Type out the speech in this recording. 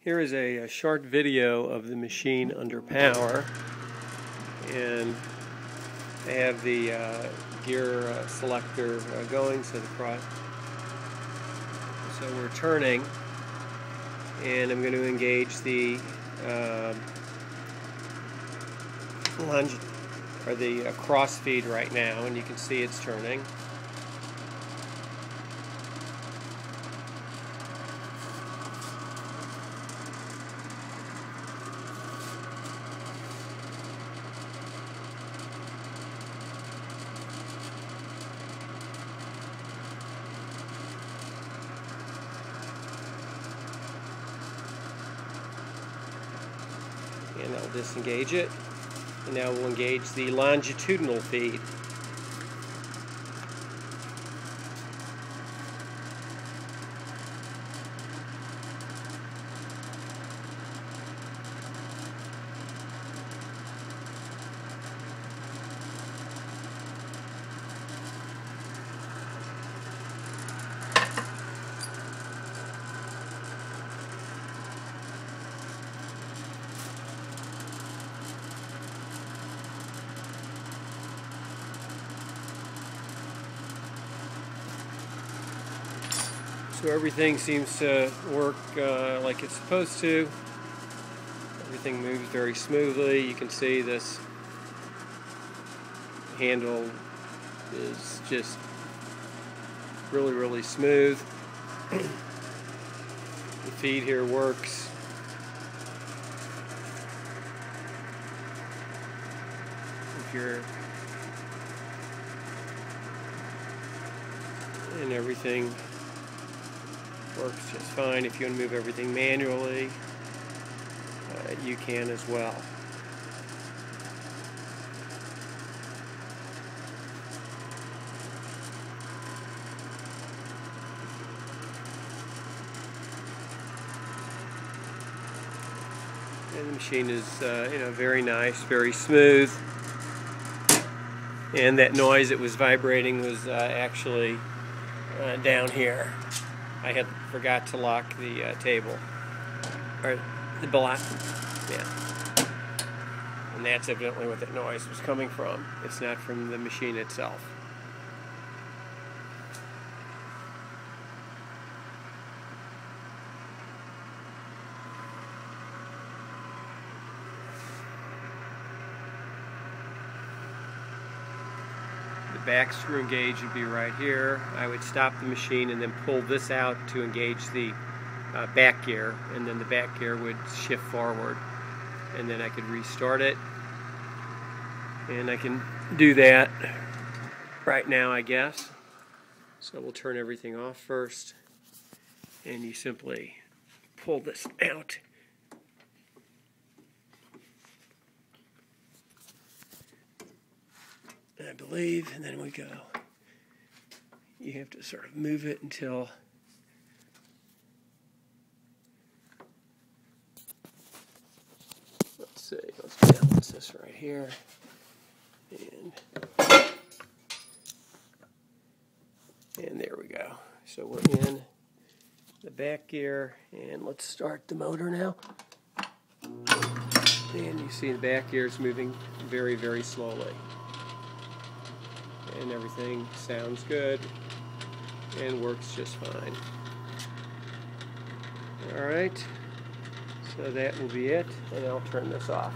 Here is a short video of the machine under power, and I have the gear selector going, so we're turning, and I'm going to engage the cross feed right now, and you can see it's turning. And I'll disengage it, and now we'll engage the longitudinal feed. So everything seems to work like it's supposed to. Everything moves very smoothly. You can see this handle is just really smooth. The feed here works. And everything works just fine. If you want to move everything manually, you can as well. And the machine is very nice, very smooth. And that noise that was vibrating was actually down here. I had forgot to lock the table, or the block, yeah. And that's evidently what that noise was coming from. It's not from the machine itself. The back screw engage would be right here. I would stop the machine and then pull this out to engage the back gear, and then the back gear would shift forward, and then I could restart it. And I can do that right now, I guess. So we'll turn everything off first, and you simply pull this out. I believe, and then we go. You have to sort of move it until let's balance this right here, and there we go. So we're in the back gear, and let's start the motor now. And you see the back gear is moving very slowly. And everything sounds good and works just fine. Alright, so that will be it, and I'll turn this off.